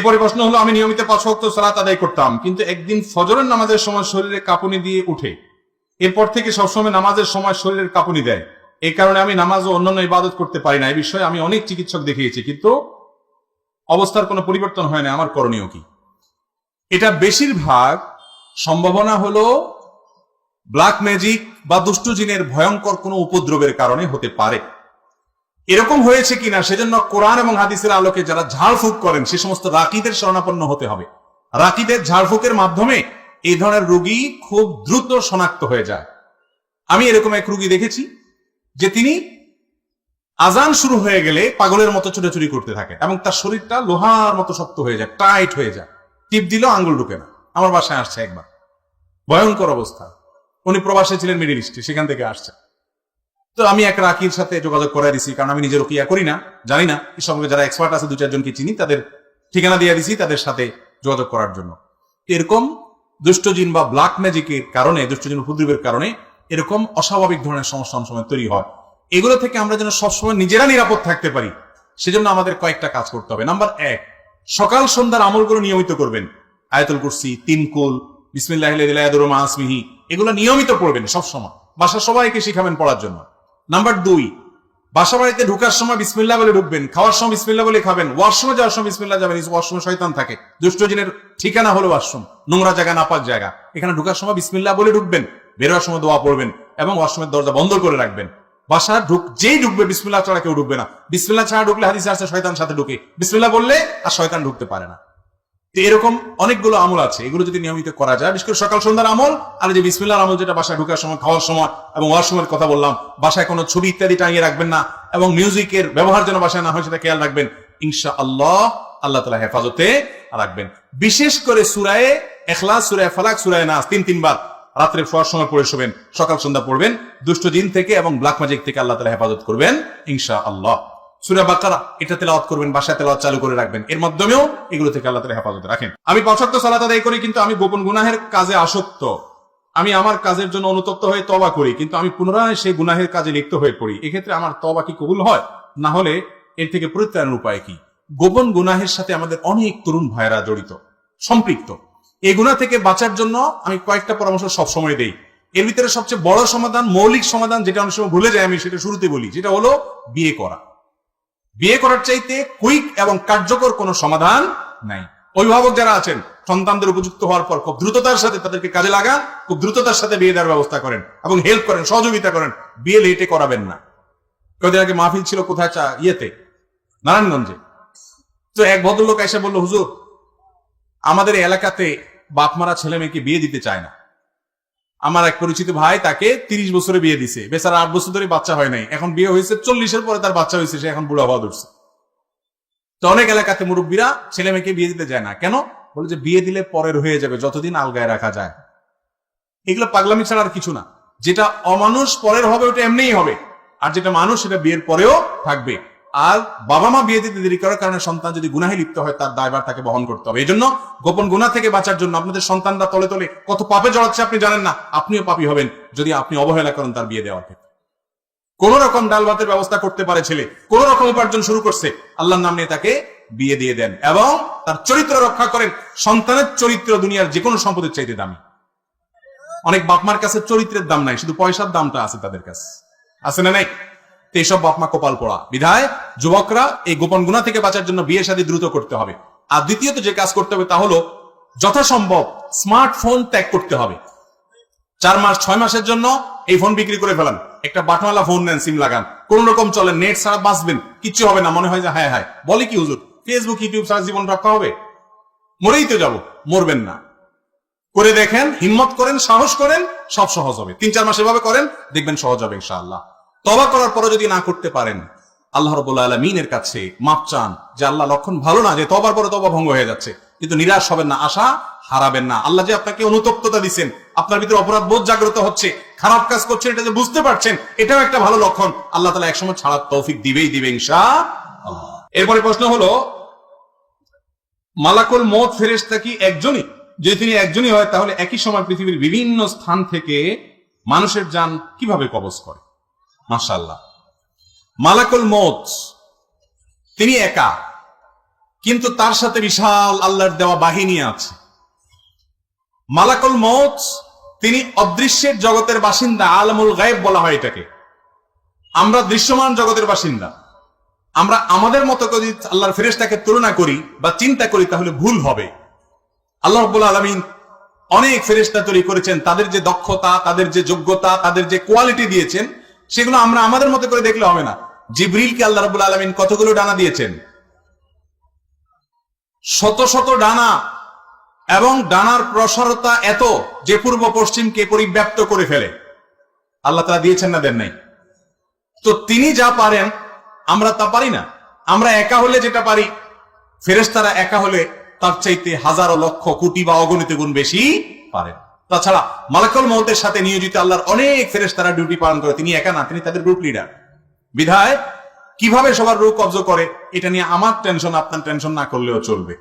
এরপরে প্রশ্ন হলো, আমি নিয়মিত 5 ওয়াক্ত সালাত আদায় করতাম, কিন্তু একদিন ফজরের নামাজের সময় শরীরে কাঁপুনি দিয়ে উঠে, এরপর থেকে সবসময় নামাজের সময় শরীরের কাঁপুনি দেয়। এই কারণে আমি নামাজ ও অন্যান্য ইবাদত করতে পারি না। এই বিষয়ে আমি অনেক চিকিৎসক দেখিয়েছি, কিন্তু অবস্থার কোনো পরিবর্তন হয় না। আমার করণীয় কি? এটা বেশিরভাগ সম্ভাবনা হলো ব্ল্যাক ম্যাজিক বা দুষ্টু জিনের ভয়ঙ্কর কোনো উপদ্রবের কারণে হতে পারে। এরকম হয়েছে কিনা সেজন্য কোরআন এবং হাদিসের আলোকে যারা ঝাড়ফুঁক করেন সে সমস্ত রাকিদের শরণাপন্ন হতে হবে। রাকিদের ঝাড়ফুঁকের মাধ্যমে এই ধরনের রোগী খুব দ্রুত শনাক্ত হয়ে যায়। আমি এরকম এক রোগী দেখেছি যে তিনি আজান শুরু হয়ে গেলে পাগলের মতো ছোটাছুটি করতে থাকে এবং তার শরীরটা লোহার মতো শক্ত হয়ে যায়, টাইট হয়ে যায়, টিপ দিলেও আঙ্গুল ঢুকে না। আমার বাসায় আসছে একবার, ভয়ঙ্কর অবস্থা। উনি প্রবাসে ছিলেন, মিডিল ইস্টে, সেখান থেকে আসছে। তো আমি এক রাকির সাথে যোগাযোগ করে দিছি, কারণ আমি নিজে রুকিয়া করি না, জানি না। এই সঙ্গে যারা এক্সপার্ট আছে 2-4 জনকে চিনি, তাদের ঠিকানা দিয়ে দিছি তাদের সাথে যোগাযোগ করার জন্য। এরকম দুষ্টজিন বা ব্ল্যাক ম্যাজিকের কারণে, দুষ্টজিন উপদ্রবের কারণে এরকম অস্বাভাবিক ধরনের সমস্যা অনেক সময় তৈরি হয়। এগুলো থেকে আমরা যেন সবসময় নিজেরা নিরাপদ থাকতে পারি, সেজন্য আমাদের কয়েকটা কাজ করতে হবে। নাম্বার 1, সকাল সন্ধ্যার আমলগুলো নিয়মিত করবেন। আয়াতুল কুরসি, 3 কুল, বিসমিল্লাহিল ইয়াদুরু মা আসমিহি, এগুলো নিয়মিত পড়বেন সবসময়। বাসার সবাইকে শিখাবেন পড়ার জন্য। নাম্বার 2, বাসা বাড়িতে ঢুকার সময় বিসমিল্লাহ বলে ঢুকবেন, খাওয়ার সময় বিসমিল্লাহ বলে খাবেন, ওয়াশরুমে যাওয়ার সময় বিসমিল্লাহ যাবেন। ওয়াশরুমে শয়তান থাকে, দুষ্টজিনের ঠিকানা হলো ওয়াশরুম, নোংরা জায়গা, নাপাক জায়গা। এখানে ঢুকার সময় বিসমিল্লাহ বলে ঢুকবেন, বেরোয়ার সময় দোয়া পড়বেন এবং ওয়াশরুমের দরজা বন্ধ করে রাখবেন। বাসা যেই ঢুকবে বিসমিল্লাহ ছাড়া কেউ ঢুকবে না। বিসমিল্লাহ ছাড়া ঢুকলে হাদিসে আসছে শয়তান সাথে ঢুকে, বিসমিল্লাহ বললে আর শয়তান ঢুকতে পারে না। তো এরকম অনেকগুলো আমল আছে, এগুলো যদি নিয়মিত করা যায়, বিশেষ করে সকাল সন্ধ্যার আমল আর যে বিসমিল্লাহর আমল, যেটা বাসায় ঢুকার সময়, খাওয়ার সময় এবং ওয়াশরুমের কথা বললাম। বাসায় কোনো ছবি ইত্যাদি টাঙিয়ে রাখবেন না এবং মিউজিকের ব্যবহার যেন বাসায় না হয় সেটা খেয়াল রাখবেন। ইনশাআল্লাহ আল্লাহ তাআলা হেফাজতে রাখবেন। বিশেষ করে সূরা ইখলাস, সূরা ফালাক, সূরা নাস 3 বার রাত্রে শোয়ার সময় পড়ে শোবেন, সকাল সন্ধ্যা পড়বেন। দুষ্ট জিন থেকে এবং ব্ল্যাক ম্যাজিক থেকে আল্লাহ তাআলা হেফাজত করবেন ইনশাআল্লাহ। সূরা বাকারা এটা তেলাওয়াত করবেন, বাসায় তেলাওয়াত চালু করে রাখবেন, এর মাধ্যমেও এগুলো থেকে আল্লাহ তাআলা হেফাজত রাখেন। আমি 5 ওয়াক্ত সালাত আদায় করি, কিন্তু আমি গোপন গুনাহের কাজে আসক্ত। আমি আমার কাজের জন্য অনুতপ্ত হয়ে তওবা করি, কিন্তু আমি পুনরায় সেই গুনাহের কাজে লিপ্ত হয়ে পড়ি। এক্ষেত্রে আমার তওবা কি কবুল হয়? না হলে এর থেকে পরিত্রাণের উপায় কি? গোপন গুনাহের সাথে আমাদের অনেক তরুণ ভাইরা জড়িত, সম্পৃক্ত। এই গুনাহ থেকে বাঁচার জন্য আমি কয়েকটা পরামর্শ সবসময় দেই। এর ভিতরে সবচেয়ে বড় সমাধান, মৌলিক সমাধান, যেটা অনেক সময় ভুলে যাই আমি, সেটা শুরুতে বলি, যেটা হলো বিয়ে করা। বিয়ে করার চাইতে কুইক এবং কার্যকর কোনো সমাধান নাই। অভিভাবক যারা আছেন, সন্তানদের উপযুক্ত হওয়ার পর খুব দ্রুততার সাথে তাদেরকে কাজে লাগান, খুব দ্রুততার সাথে বিয়ে দেওয়ার ব্যবস্থা করেন এবং হেল্প করেন, সহযোগিতা করেন। বিয়ে লেটে করাবেন না। কদিন আগে মাহফিল ছিল কোথায়, নারায়ণগঞ্জে। তো এক ভদ্রলোক এসে বলল, হুজুর, আমাদের এলাকাতে বাপ মারা ছেলে মেয়েকে বিয়ে দিতে চায় না। আমার এক পরিচিত ভাই তাকে 30 বছরে বিয়ে দিছে, বেচারা 8 বছর ধরে বাচ্চা হয় নাই, এখন বিয়ে হয়েছে 40-এর পরে তার বাচ্চা হয়েছে, সে এখন বুড়া হওয়া ধরছে। তো অনেক এলাকাতে মুরব্বীরা ছেলে মেয়েকে বিয়ে দিতে যায় না। কেন? বলে যে বিয়ে দিলে পরের হয়ে যাবে, যতদিন আলগায় রাখা যায়। এগুলো পাগলামি ছাড়া আর কিছু না। যেটা অমানুষ পরের হবে ওটা এমনিই হবে, আর যেটা মানুষ সেটা বিয়ের পরেও থাকবে। আর বাবা মা বিয়ে দিতে দেরি করার কারণে সন্তান যদি গুনাহে লিপ্ত হয়, তার দায়ভার তাকে বহন করতে হবে। এই জন্য গোপন গুনাহ থেকে বাঁচার জন্য আপনাদের সন্তানরা তলে তলে কত পাপে জড়াচ্ছে আপনি জানেন না। আপনিও পাপী হবেন যদি আপনি অবহেলা করেন তার বিয়ে দেওয়ার ক্ষেত্রে। কোন রকম ডাল ভাতের ব্যবস্থা করতে পারে ছেলে, কোন রকম উপার্জন শুরু করছে, আল্লাহর নাম নিয়ে তাকে বিয়ে দিয়ে দেন এবং তার চরিত্র রক্ষা করেন। সন্তানের চরিত্র দুনিয়ার যে কোনো সম্পদের চাইতে দামি। অনেক বাপমার কাছে চরিত্রের দাম নাই, শুধু পয়সার দামটা আছে তাদের কাছে, আছে না নাই? এইসব বাপমা কপাল পড়া। বিধায় যুবকরা এই গোপন গুনাহ থেকে বাঁচার জন্য বিয়ে শাদী দ্রুত করতে হবে। আর দ্বিতীয়ত যে কাজ করতে হবে তা হলো যথাসম্ভব স্মার্টফোন ত্যাগ করতে হবে। 4 মাস 6 মাসের জন্য এই ফোন বিক্রি করে ফেলান, একটা বাটনওয়ালা ফোন নেন, সিম লাগান, কোন রকম চলেন, নেট ছাড়া বাঁচবেন, কিচ্ছু হবে না। মনে হয় যে হায় হায়, বলে কি হুজুর, ফেসবুক ইউটিউব ছাড়া জীবন রক্ষা হবে? মরেই তো যাব, মরবেন না। করে দেখেন, হিম্মত করেন, সাহস করেন, সব সহজ হবে। 3-4 মাস এভাবে করেন, দেখবেন সহজ হবে ইনশাআল্লাহ। তওবা করার পরে যদি না করতে পারেন, আল্লাহ রাব্বুল আলামিনের কাছে মাপ চান যে আল্লাহ, লক্ষণ ভালো না যে তওবার পরে তওবা ভঙ্গ হয়ে যাচ্ছে, কিন্তু নিরাশ হবেন না, আশা হারাবেন না। আল্লাহ যে আপনাকে অনুতপ্ততা দিচ্ছেন, আপনার ভিতরে অপরাধ বোধ জাগ্রত হচ্ছে, খারাপ কাজ করছেন এটা যে বুঝতে পারছেন, এটাও একটা ভালো লক্ষণ। আল্লাহ তাআলা একসময় ছাড়ার তৌফিক দিবেই দিবে ইনশাআল্লাহ। এরপরে প্রশ্ন হলো, মালাকুল মউত ফেরেশতা কি একজনই? যদি তিনি একজনই হয়, তাহলে একই সময় পৃথিবীর বিভিন্ন স্থান থেকে মানুষের জান কিভাবে কবজ করে? মাশাআল্লাহ, মালাকুল মউত তিনি একা, কিন্তু তার সাথে বিশাল আল্লাহর দেওয়া বাহিনী আছে। মালাকুল মউত তিনি অদৃশ্যের জগতের বাসিন্দা, আলমুল গায়েব বলা হয় এটাকে। আমরা দৃশ্যমান জগতের বাসিন্দা। আমরা আমাদের মতো যদি আল্লাহর ফেরেশতাকে তুলনা করি বা চিন্তা করি তাহলে ভুল হবে। আল্লাহ রাব্বুল আলামিন অনেক ফেরেশতা তৈরি করেছেন, তাদের যে দক্ষতা, তাদের যে যোগ্যতা, তাদের যে কোয়ালিটি দিয়েছেন সেগুলো আমরা আমাদের মতো করে দেখলে হবে না। জিবরিলকে আল্লাহ রাব্বুল আলামিন কতগুলো ডানা দিয়েছেন? শত শত ডানা, এবং ডানার প্রসারতা এত যে পূর্ব পশ্চিমকে পরিব্যাপ্ত করে ফেলে। আল্লাহ তাআলা দিয়েছেন না দেন নাই? তো তিনি যা পারেন আমরা তা পারি না। আমরা একা হলে যেটা পারি, ফেরেশতারা একা হলে তার চাইতে হাজারো লক্ষ কোটি বা অগণিত গুণ বেশি পারেন। তাছাড়া মালাকুল মউতের সাথে নিয়োজিত আল্লাহর অনেক ফেরেশতারা ডিউটি পালন করে, তিনি একা না, তিনি তাদের গ্রুপ লিডার। বিধায় কিভাবে সবার রূহ কবজ করে এটা নিয়ে আমার টেনশন, আপনার টেনশন না করলেও চলবে।